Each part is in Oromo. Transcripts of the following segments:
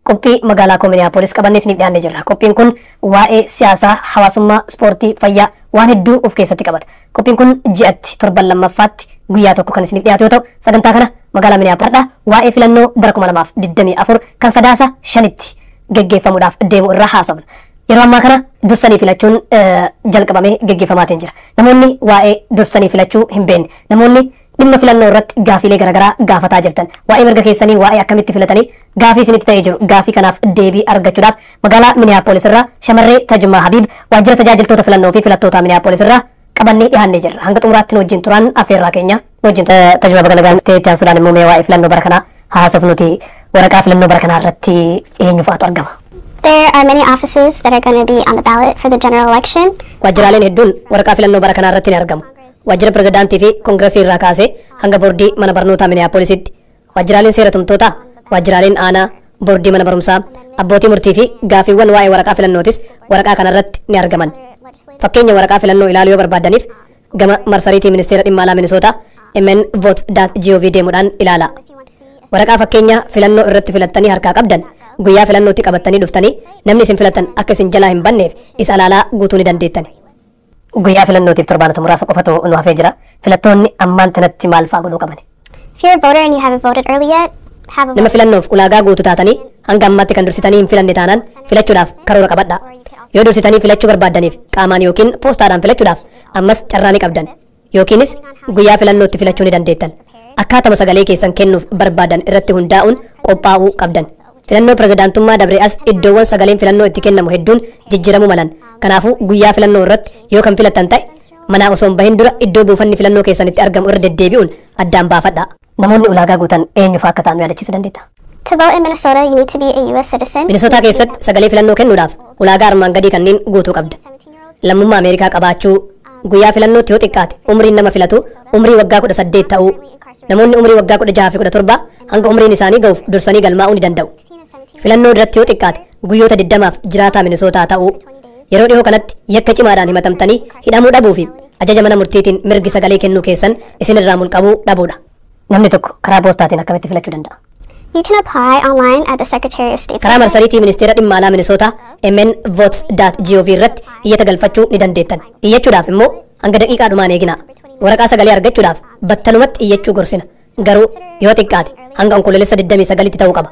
Qophii magaalaa Minneapolis qabannee isiniif dhiyaannee jirra. Qophiin kun waa'ee siyaasaa, hawaasummaa, ispoortii, fayyaa waan hedduu of keessatti qabata. Qophiin kun ji'atti torban lammaffaatti guyyaa tokko kan isiniif dhiyaatu yoo ta'u, sagantaa kana magaalaa Minneapolis waa'ee filannoo bara 2024 kan sadaasa 5tti geggeeffamuudhaaf deemu irraa haasofna. Yeroo ammaa kana dursanii filachuun jalqabamee geggeeffamaatiin jira. Namoonni waa'ee dursanii filachuu hin beekne, namoonni dhimma filannoo irratti gaafiilee garaagaraa gaafataa jirtan, waa'ee mirga keessanii, waa'ee akkamitti filatanii gaafii isinitti ta'ee jiru, gaafii kanaaf deebii argachuudhaaf magaalaa Minneapolis irraa shamarree Tajmaa Habiib waajjira tajaajiltoota filannoo fi filattoota Minneapolis irraa qabannee dhiyaannee jirra. Hanga xumuraatti nu wajjin turan affeerraa keenya wajjin Tajmaa baga nagaan ta'ee Sudaan immoo mee waa'ee filannoo bara kanaa haasofnuti. Waraqaa filannoo bara kanaa irratti eenyu fa'aatu argama? There are many offices that are going to be on the ballot for the general election. Waajjiraaleen hedduun waraqaa filannoo bara kanaa irratti ni argamu. Waajjira pirezidaantii fi koongireesii irraa kaasee hanga boordii mana barnootaa Minneapolisitti. Waajjiraaleen seera tumtootaa, waajjiraaleen aanaa, boordii mana barumsaa, abbootii murtii fi gaafiiwwan waa'ee waraqaa filannootis waraqaa kanarratti ni argaman. Fakkeenya waraqaa filannoo ilaaluu yoo barbaadaniif gama marsariitii ministeera dhimma alaa Minisootaa mnvote.gov deemuudhaan ilaala. Waraqaa fakkeenya filannoo irratti filattanii harkaa qabdan guyyaa filannootti qabattanii dhuftanii namni isin filatan akka isin jalaa hin banneef isa ilaalaa guutuu ni dandeettan. Guyyaa filannootiif torbaanota muraasa qofatu nu hafee jira. Filattoonni ammaan tanatti maal fa'aa godhuu qaban? If you're a voter and you haven't voted early yet, have a Nama filannoof ulaagaa guutuu taatanii hanga ammaatti kan dursitanii hin filanne taanaan filachuudhaaf karoora qabadhaa. Yoo dursitanii filachuu barbaaddaniif qaamaan yookiin poostaadhaan filachuudhaaf ammas carraa ni qabdan. Yookiinis guyyaa filannootti filachuu ni dandeettan. Akkaatama sagalee keessan kennuuf barbaadan irratti hundaa'uun qophaa'uu qabdan. Filannoo pirezidaantummaa dabree as iddoowwan sagaleen filannoo itti kennamu hedduun jijjiiramuu malan. Kanaafuu guyyaa filannoo irratti yoo kan filattan ta'e manaa osoo hin bahin dura iddoo buufanni filannoo keessanitti argamu irra deddeebi'uun addaan baafadhaa. Namoonni ulaagaa guutan eenyu fa'aa akka ta'an yaadachiisuu dandeetta? To vote in Minnesota, you need to be a U.S. citizen. Minisootaa keessatti sagalee filannoo kennuudhaaf ulaagaa armaan gadii kanneen guutuu qabda. Lammummaa Ameerikaa qabaachuu, guyyaa filannootti yoo xiqqaate umriin nama filatu umrii waggaa 18 ta'uu, namoonni umrii waggaa 16 fi 17 hanga umriin isaanii ga'uuf dursanii galmaa'uu ni danda'u. Filannoo irratti yoo xiqqaate guyyoota 20f jiraataa Minisootaa ta'uu, yeroo dhiyoo kanatti yakka cimaadhaan himatamtanii hidhamuu dhabuu fi ajaja mana murtiitiin mirgi sagalee kennuu keessan isinirraa mulqamuu dhabuudha. Namni tokko karaa poostaatiin akkamitti filachuu danda'a? You can apply online at the Secretary of State's Karaa marsariitii ministeera dhimma alaa Minisootaa mnvotes.gov irratti iyyata galfachuu ni dandeettan. Iyyachuudhaaf immoo hanga daqiiqaadhumaan eeginaa. Waraqaa sagalee argachuudhaaf battalumatti iyyachuu gorsina. Garuu yoo xiqqaate hanga onkoloolessa 29tti ta'uu qaba.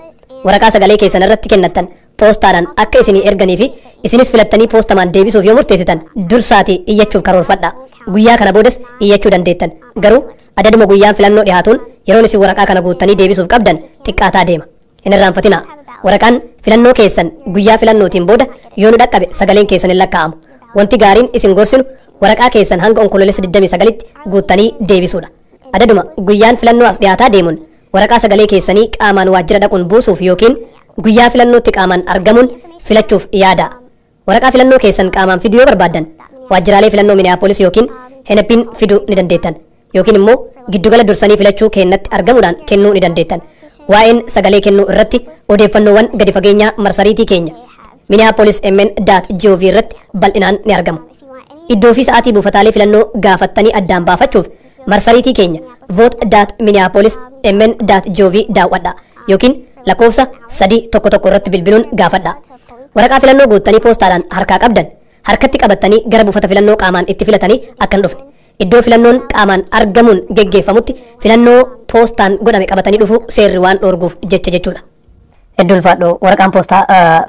Waraqaa sagalee keessan irratti kennattan poostaadhaan akka isinii erganii fi isinis filattanii poostamaan deebisuuf yoo murteessitan dursaatii iyyachuuf karoorfadhaa. Guyyaa kana boodas iyyachuu dandeettan. Garuu adaduma guyyaan filannoo dhiyaatuun yeroon isin waraqaa kana guuttanii deebisuuf qabdan xiqqaataa deema. Hin irraanfatinaa. Waraqaan filannoo keessan guyyaa filannootiin booda yoo nu dhaqqabe sagaleen keessan hin lakkaa'amu. Wanti gaariin isin gorsinu waraqaa keessan hanga onkoloolessa 29tti guuttanii deebisuudha. Adaduma guyyaan filannoo as dhiyaataa deemuun waraqaa sagalee keessanii qaamaan waajjira dhaquun buusuuf yookiin guyyaa filannootti qaamaan argamuun filachuuf yaadaa. Waraqaa filannoo keessan qaamaan fiduu yoo barbaaddan waajjiraalee filannoo Minneapolis yookiin Hennepin fiduu ni dandeettan. Yookiin immoo giddugala dursanii filachuu keenyatti argamuudhaan kennuu ni dandeettan. Waa'een sagalee kennuu irratti odeeffannoowwan gadi fageenyaa marsariitii keenya minneapolis.mn.gov irratti bal'inaan ni argamu. Iddoo fi sa'aatii buufataalee filannoo gaafattanii addaan baafachuuf marsariitii keenya vote.minneapolis.mn.gov daawwadhaa yookiin lakkoofsa 311 irratti bilbiluun gaafadhaa. Waraqaa filannoo guuttanii poostaadhaan harkaa qabdan harkatti qabattanii gara buufata filannoo qaamaan itti filatanii akka hin dhufne. Iddoo filannoon qaamaan argamuun geggeeffamutti filannoo poostaan godhame qabatanii dhufu seerri waan dhoorguuf jechuudha. Hedduun ulfaadhu waraqaan poostaa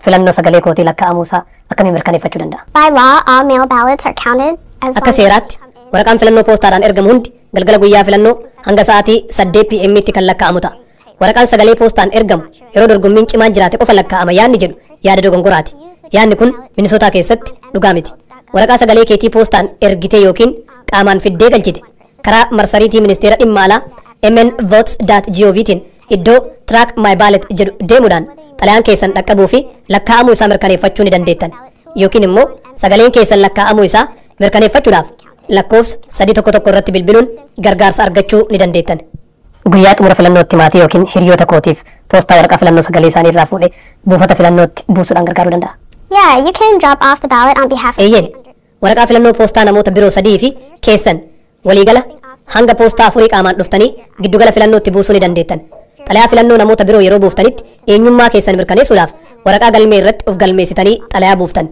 filannoo sagalee kootii lakkaa'amuusaa akkamiin mirkaneeffachuu danda'a? By law, all mail ballots are counted as Akka seeraatti waraqaan filannoo poostaadhaan ergamu hundi galgala guyyaa filannoo hanga sa'aatii 8 pm'tti kan lakkaa'amu ta'a. Waraqaan sagalee poostaan ergamu yeroo dorgommiin cimaan jiraate qofa lakkaa'ama yaadni jedhu yaada dogongoraati. Yaadni kun Minisootaa keessatti dhugaa miti. Waraqaa sagalee keetii poostaan ergitee yookiin qaamaan fiddee galchite karaa marsariitii ministeera dhimma alaa mnvotes.govtiin iddoo track my ballot jedhu deemuudhaan xalayaan keessan dhaqqabuu fi lakkaa'amuu isaa mirkaneeffachuu ni dandeettan. Yookiin immoo sagaleen keessan lakkaa'amuu isaa mirkaneeffachuudhaaf lakkoofsa 311 irratti bilbiluun gargaarsa argachuu ni dandeettan. Guyyaa xumura filannootti maatii yookiin hiriyoota kootiif poostaa waraqaa filannoo sagalee isaanii irraa fuudhee buufata filannootti buusuudhaan gargaaruu danda'a. Yeah, you can drop off the ballot on behalf of Eeyyeen waraqaa filannoo poostaa namoota biroo 3 fi keessan waliigala hanga poostaa 4 qaamaan dhuftanii giddugala filannootti buusuu ni dandeettan. xalayaa filannoo namoota biroo yeroo buuftanitti eenyummaa keessan mirkaneessuudhaaf waraqaa galmee irratti of galmeessitanii xalayaa buuftan.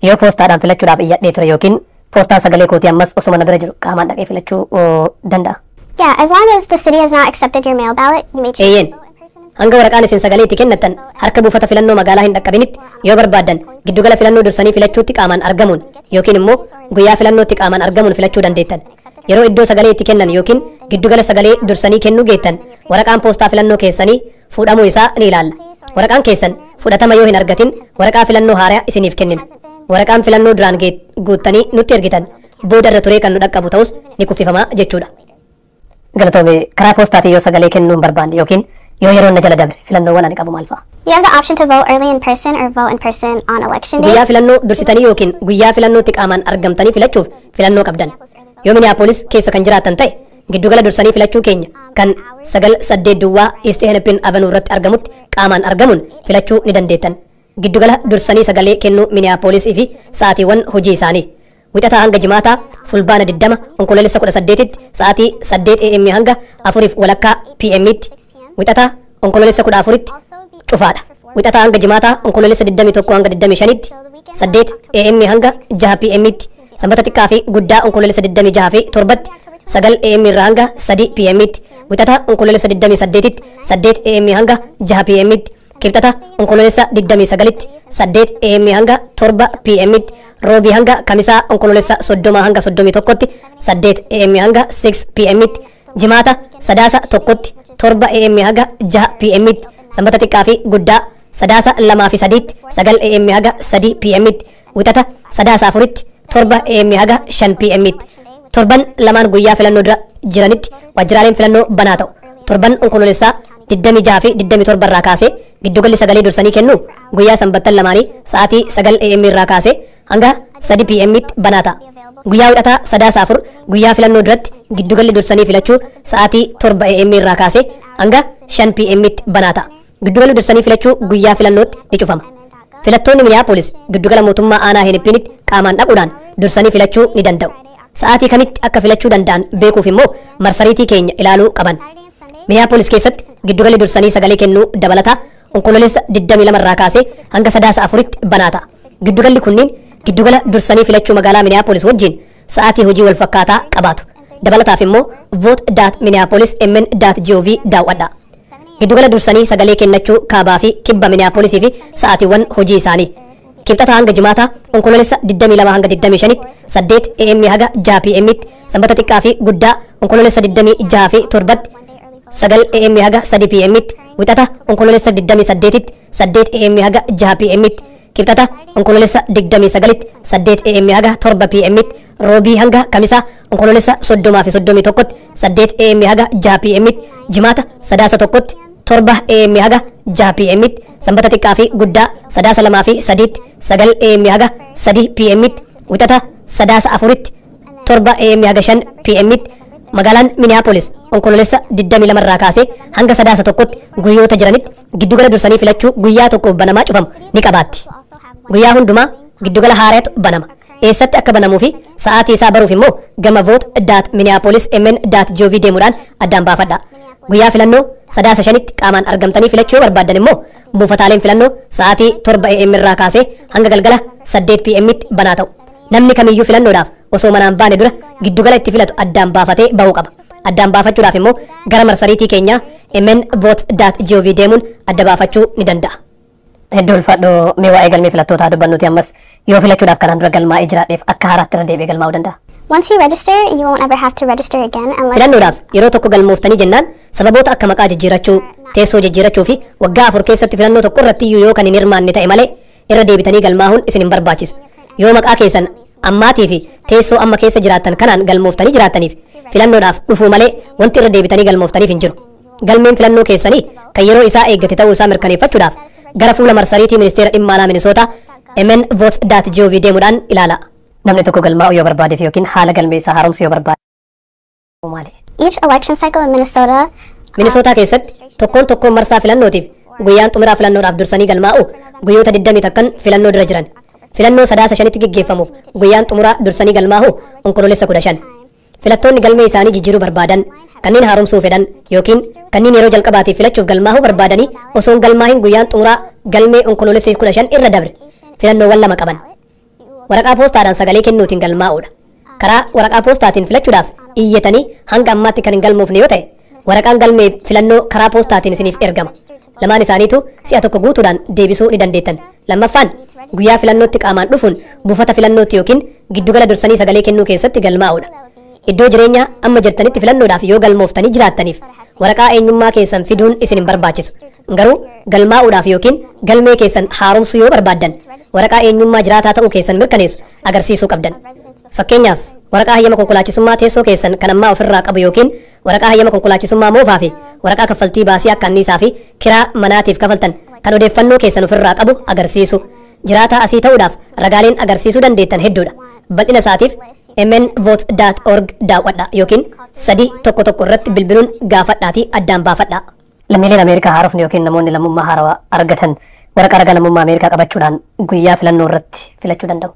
Yoo poostaadhaan filachuudhaaf iyyadhee ture yookiin poostaan sagalee kootii ammas osuma na bira jiru qaamaan dhaqee filachuu danda'a. Yeah, as long as the city has not accepted your mail ballot, you may choose Eeyyen. to vote in person. Hanga waraqaan isin sagalee itti kennatan harka buufata filannoo magaalaa hin dhaqqabinitti yoo barbaaddan giddugala filannoo dursanii filachuutti qaamaan argamuun yookiin immoo guyyaa filannootti qaamaan argamuun filachuu dandeettan. Yeroo iddoo sagalee itti kennan yookiin giddugala sagalee dursanii kennuu geettan waraqaan poostaa filannoo keessanii fuudhamuu isaa ni ilaalla. Waraqaan keessan fudhatama yoo hin argatin waraqaa filannoo haaraa isiniif kennina. Waraqaan filannoo duraan guuttanii nutti ergitan booda irra turee kan nu dhaqqabu ta'us ni kuffifamaa jechuudha. Galatoomee karaa poostaatiin yoo sagalee kennuu hin barbaanne yookiin yoo yeroon na jala dabre filannoowwan ani qabu maal fa'a? You have the option to vote early in person or vote in person on election day. Guyyaa filannoo dursitanii yookiin guyyaa filannootti qaamaan argamtanii filachuuf filannoo qabdan. Yoo Minneapolis keessa kan jiraattan ta'e giddugala dursanii filachuu keenya kan 9-8 Duwwaa East Hennepin Avenue irratti argamutti qaamaan argamuun filachuu ni dandeettan. Giddugala dursanii sagalee kennuu Minneapolis fi sa'aatiiwwan hojii isaanii. Wixataa hanga jimaataa fulbaana 20 onkoloolessa 18tti sa'aatii 8 AM hanga 4:00 PM'tti. Wixataa onkoloolessa 14tti cufaadha. Wixataa hanga jimaataa onkoloolessa 21 hanga 25tti 8 AM hanga 6 PM'tti. Sanbata xiqqaa fi guddaa onkoloolessa 26 fi 7tti 9 AM irraa hanga 3 PM'tti. Wixataa onkoloolessa 28tti 8 AM hanga 6 PM'tti. Kibxata onkoloolessa 29tti 8 AM hanga 7 PM'tti. Roobii hanga kamisaa onkoloolessa 30 hanga 31tti 8 AM hanga 6 PM'tti. Jimaata sadaasa tokkotti 7 AM hanga 6 PM'tti. Sanbata xiqqaa fi guddaa sadaasa 2 fi 3tti 9 AM hanga 3 PM'tti. Wixata sadaasa 4tti 7 AM hanga 5 PM'tti. Torban lamaan guyyaa filannoo dura jiranitti waajjiraaleen filannoo banaa ta'u. Torban onkoloolessaa 26 fi 27 irraa kaasee giddugalli sagalee dursanii kennu guyyaa sanbattan lamaanii sa'aatii 9 AM irraa kaasee hanga 3 PM'tti banaa ta'a. Guyyaa wixataa sadaasa 4 guyyaa filannoo duratti giddugalli dursanii filachuu sa'aatii 7 AM irraa kaasee hanga 5 PM'tti banaa ta'a. Giddugalli dursanii filachuu guyyaa filannootti ni cufama. Filattoonni Minneapolis giddugala mootummaa aanaa Hennepinitti qaamaan dhaquudhaan dursanii filachuu ni danda'u. Sa'aatii kamitti akka filachuu danda'an beekuuf immoo marsariitii keenya ilaaluu qaban. Minneapolis keessatti giddugalli dursanii sagalee kennuu dabalataa onkoloolessa 22 irraa kaasee hanga sadaasa 4tti banaa ta'a. Giddugalli kunniin giddugala dursanii filachuu magaalaa Minneapolis wajjin sa'aatii hojii wal fakkaataa qabaatu. Dabalataaf immoo vote.minneapolismn.gov daawwadha. Giddugala dursanii sagalee kennachuu kaabaa fi kibba Minneapolisii fi sa'aatiiwwan hojii isaanii. Kibxata hanga jimaataa onkoloolessa 22 hanga 25tti 8 AM hanga 6 PM'tti. Sanbata xiqqaa fi guddaa onkoloolessa 26 fi 7tti 9 AM hanga 3 PM'tti. Wixata onkoloolessa 28tti 8 AM hanga 6 PM'tti. Kibxata onkoloolessa 29tti 8 AM hanga 7 PM'tti. Roobii hanga kamisaa onkoloolessa 30 fi 31tti 8 AM hanga 6 PM'tti. Jimaata sadaasa tokkotti 7 AM hanga 6 PM'tti. Sanbata xiqqaa fi guddaa sadaasa 2 fi 3tti 9 AM hanga 3 PM'tti. Wixata sadaasa 4tti 7 AM hanga 5 PM'tti. Magaalaan Minneapolis onkoloolessa 22 irraa kaasee hanga sadaasa tokkotti guyyoota jiranitti giddugala dursanii filachuu guyyaa tokkoof banamaa cufamu ni qabaatti. Guyyaa hundumaa giddugala haaraatu banama. Eessatti akka banamuu fi sa'aatii isaa baruuf immoo gama vote.minneapolismn.gov deemuudhaan addaan baafadha. Guyyaa filannoo sadaasa 5tti qaamaan argamtanii filachuu yoo barbaaddan immoo buufataaleen filannoo sa'aatii 7 AM irraa kaasee hanga galgala 8 PM'tti banaa ta'u. Namni kamiyyuu filannoodhaaf osoo manaan baane dura giddugala itti filatu addaan baafatee bahuu qaba. Addaan baafachuudhaaf immoo gara marsariitii keenyaa mnvote.gov deemuun adda baafachuu ni danda'a. Hedduu ulfaadhoo mee waa'ee galmee filattootaa dubbannuti ammas yoo filachuudhaaf kanaan dura galmaa'ee jiraadheef akka haaraatti irra deebi'ee galmaa'uu danda'a. Once you register, you won't ever have to register again unless Filannoodhaaf yeroo tokko galmooftanii jennaan sababoota akka maqaa jijjiirachuu, teessoo jijjiirachuu fi waggaa 4 keessatti filannoo tokko irratti iyyuu yoo kan hin hirmaanne ta'e malee irra deebitanii galmaa'uun isin hin barbaachisu. Yoo maqaa keessan ammaatii fi teessoo amma keessa jiraattan kanaan galmooftanii jiraattaniif filannoodhaaf dhufuu malee wanti irra deebitanii galmooftaniif hin jiru. Galmeen filannoo keessanii kan yeroo isaa eeggate ta'uu isaa mirkaneeffachuudhaaf gara fuula marsariitii ministeera dhimma alaa Minisootaa mnvote.gov deemuudhaan ilaala. Namni tokko galmaa'uu yoo barbaadeef yookiin haala galmee isaa haaromsuu yoo barbaade maali? each election cycle in Minnesota Minisootaa keessatti tokkoon marsaa filannootiif guyyaan xumuraa filannoodhaaf dursanii galmaa'u guyyoota 20 takkan filannoo dura jiran. Filannoo sadaasa 5tti gaggeeffamuuf guyyaan xumuraa dursanii galmaa'u onkoloolessa 15. filattoonni galmee isaanii jijjiiruu barbaadan kanneen haaromsuu fedhan yookiin kanneen yeroo jalqabaatiif filachuuf galmaa'uu barbaadanii osoo hin galmaa'in guyyaan xumuraa galmee onkoloolessa 15 irra dabre filannoowwan lama qaban. Waraqaa poostaadhaan sagalee kennuutiin galmaa'uudha. Karaa waraqaa poostaatiin filachuudhaaf iyyatanii hanga ammaatti kan hin galmoofne yoo ta'e waraqaan galmee filannoo karaa poostaatiin isiniif ergama. Lamaan isaaniitu si'a tokko guutuudhaan deebisuu ni dandeettan. Lammaffaan guyyaa filannootti qaamaan dhufuun buufata filannootti yookiin giddugala dursanii sagalee kennuu keessatti galmaa'uudha. Iddoo jireenyaa amma jirtanitti filannoodhaaf yoo galmooftanii jiraattaniif waraqaa eenyummaa keessan fiduun isin hin barbaachisu. Garuu galmaa'uudhaaf yookiin galmee keessan haaromsuu yoo barbaaddan waraqaa eenyummaa jiraataa ta'uu keessan mirkaneessu agarsiisuu qabdan. Fakkeenyaaf waraqaa hayyama konkolaachisummaa teessoo keessan kan ammaa ofirraa qabu yookiin waraqaa hayyama konkolaachisummaa moofaa fi waraqaa kaffaltii baasii akka anniisaa fi kiraa manaatiif kafaltan kan odeeffannoo keessan ofirraa qabu agarsiisu. Jiraataa asii ta'uudhaaf ragaaleen agarsiisuu dandeettan hedduudha. Bal'ina isaatiif mnvote.org daawwadha yookiin 311 irratti bilbiluun gaafadhaatii addaan baafadha. Lammiileen Ameerikaa haarofni yookiin namoonni lammummaa haarawaa argatan waraqaa ragaa lammummaa Ameerikaa qabachuudhaan guyyaa filannoo irratti filachuu danda'u.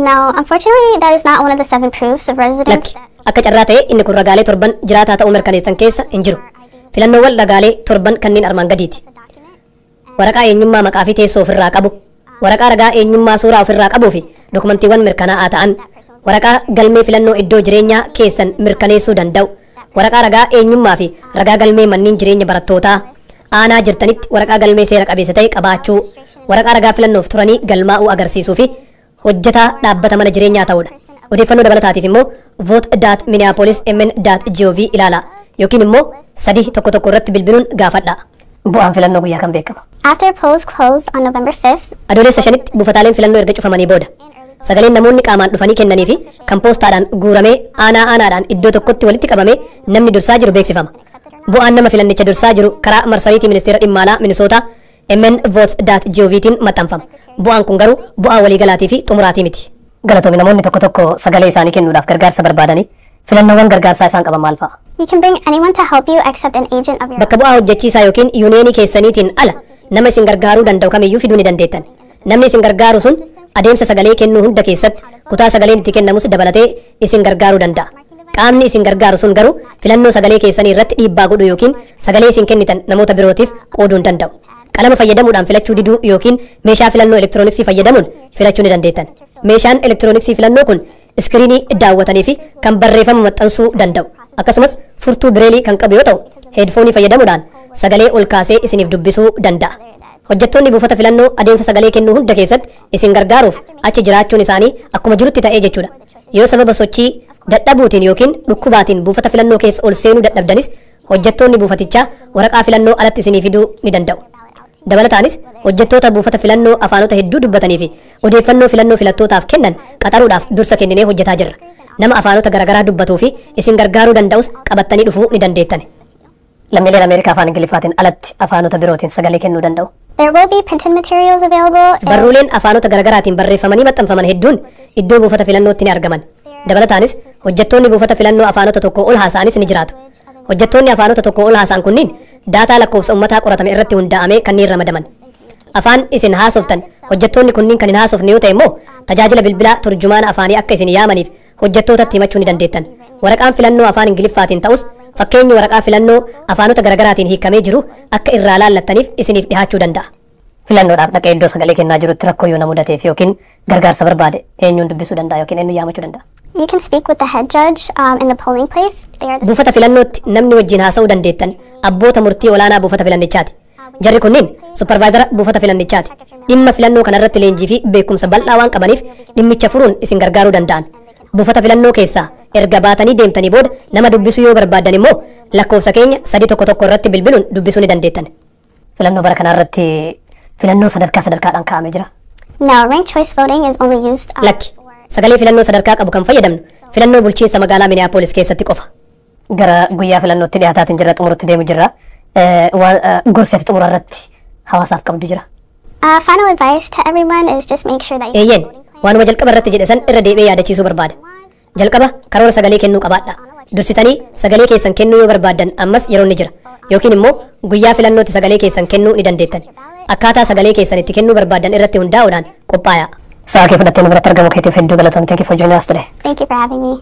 No, unfortunately, that is not one of the 7 proofs of residence. Lakki akka carraa ta'e inni kun ragaalee torban jiraataa ta'uu mirkaneessan keessa hin jiru. Filannoowwan ragaalee torban kanneen armaan gadiiti. Waraqaa eenyummaa maqaa fi teessoo ofirraa qabu, waraqaa ragaa eenyummaa suuraa ofirraa qabuu fi dokumantiiwwan mirkanaa'aa ta'an, waraqaa galmee filannoo iddoo jireenyaa keessan mirkaneessuu danda'u, waraqaa ragaa eenyummaa fi ragaa galmee manneen jireenya barattootaa, aanaa jirtanitti waraqaa galmee seera qabeessa ta'e qabaachuu, waraqaa ragaa filannoof turanii galmaa'uu agarsiisuu fi hojjetaa dhaabbata mana jireenyaa ta'uudha. Odeeffannoo dabalataatiif immoo vote.minneapolismn.gov ilaala yookiin immoo 311 irratti bilbiluun gaafadha. Bu'aan filannoo guyyaa kan beekamu. After polls closed on November 5th, Adoolessa 5tti buufataaleen filannoo erga cufamanii booda sagaleen namoonni qaamaan dhufanii kennanii fi kan poostaadhaan guuramee aanaa aanaadhaan iddoo tokkotti walitti qabamee namni dursaa jiru beeksifama. Bu'aan nama filannicha dursaa jiru karaa marsariitii ministeera dhimma alaa Minisootaa mnvote.govtiin maxxanfama. Bu'aan kun garuu bu'aa waliigalaatii fi xumuraatii miti. Galatoomi namoonni tokko tokko sagalee isaanii kennuudhaaf gargaarsa barbaadanii filannoowwan gargaarsaa isaan qaban maal fa'a? you can bring anyone to help you except an agent of your Bakka bu'aa hojjechiisaa yookiin yuuneenii keessaniitiin ala nama isin gargaaruu danda'u kamiyyuu fiduu ni dandeettan. Namni isin gargaaru sun adeemsa sagalee kennuu hunda keessatti kutaa sagaleen itti kennamus dabalatee isin gargaaruu danda'a. Qaamni isin gargaaru sun garuu filannoo sagalee keessanii irratti dhiibbaa godhu yookiin sagalee isin kennitan namoota birootiif qooduu hin danda'u. Qalama fayyadamuudhaan filachuu diduu yookiin meeshaa filannoo elektirooniksii fayyadamuun filachuu ni dandeettan. Meeshaan elektirooniksii filannoo kun iskiriinii daawwatanii fi kan barreeffama maxxansuu danda'u. Akkasumas furtuu bireelii kan qabu yoo ta'u, heedfoonii fayyadamuudhaan sagalee ol kaasee isiniif dubbisuu danda'a. Hojjettoonni buufata filannoo adeemsa sagalee kennuu hunda keessatti isin gargaaruuf achi jiraachuun isaanii akkuma jirutti ta'ee jechuudha. Yoo sababa sochii dadhabuutiin yookiin dhukkubaatiin buufata filannoo keessa ol seenuu dadhabdanis hojjettoonni buufatichaa waraqaa filannoo alatti isinii fiduu ni danda'u. Dabalataanis hojjettoota buufata filannoo afaanota hedduu dubbatanii fi odeeffannoo filannoo filattootaaf kennan qaxaruudhaaf dursa kenninee hojjetaa jirra. Nama afaanota garaagaraa dubbatuu fi isin gargaaruu danda'us qabattanii dhufuu ni dandeettan. Lammiileen Ameerikaa afaan Ingiliffaatiin alatti afaanota birootiin sagalee kennuu danda'u. There will be printed materials available. Barruuleen afaanota garaagaraatiin barreeffamanii maxxanfaman hedduun iddoo buufata filannootti ni argaman. Dabalataanis hojjettoonni buufata filannoo afaanota tokko ol haasa'anis ni jiraatu. Hojjettoonni afaanota tokko ol haasa'an kunniin daataa lakkoofsa uummataa qoratame irratti hundaa'amee kanneen ramadaman. Afaan isin haasoftan hojjettoonni kunniin kan hin haasofne yoo ta'e immoo tajaajila bilbilaa turjumaana afaanii akka isin yaamaniif hojjettootatti himachuu ni dandeettan. Waraqaan filannoo afaan Ingiliffaatiin ta'us fakkeenyi waraqaa filannoo afaanota garaagaraatiin hiikamee jiru akka irraa laallattaniif isiniif dhihaachuu danda'a. Filannoodhaaf dhaqee iddoo sagalee kennaa jirutti rakkoo yoo na mudateef yookiin gargaarsa barbaade eenyuun dubbisuu danda'a yookiin eenyuun yaamachuu danda'a. You can speak with the head judge in the polling place. They are the Buufata filannootti namni wajjin haasa'uu dandeettan abboota murtii olaanaa buufata filannichaati. Jarri kunniin supervaayizara buufata filannichaati. Dhimma filannoo kanarratti leenjii fi beekumsa bal'aa waan qabaniif dhimmicha furuun isin gargaaruu danda'an. Buufata filannoo keessaa erga baatanii deemtanii booda nama dubbisuu yoo barbaadan immoo lakkoofsa keenya 311 irratti bilbiluun dubbisuu ni dandeettan. Filannoo bara kanarratti filannoo sadarkaadhaan kaa'amee jira. No, ranked choice voting is only used. Lakki sagalee filannoo sadarkaa qabu kan fayyadamnu filannoo bulchiinsa magaalaa Minneapolis keessatti qofa. Gara guyyaa filannootti dhiyaataatiin jirra xumurutti deemu jirra. Gorseeti xumura irratti hawaasaaf qabdu jira. Final advice to everyone is just make sure that you Eeyyeen waanuma jalqaba irratti jedhe san irra deebi'ee yaadachiisuu barbaada. Jalqaba karoora sagalee kennuu qabaadha. Dursitanii sagalee keessan kennuu yoo barbaaddan ammas yeroon ni jira. Yookiin immoo guyyaa filannootti sagalee keessan kennuu ni dandeettan. Akkaataa sagalee keessan itti kennuu barbaaddan irratti hundaa'uudhaan qophaa'aa. Sa'a kee fudhattee nu biratti argamu keetiif hedduu galatoomtee kee for joining us today. Thank you for having me.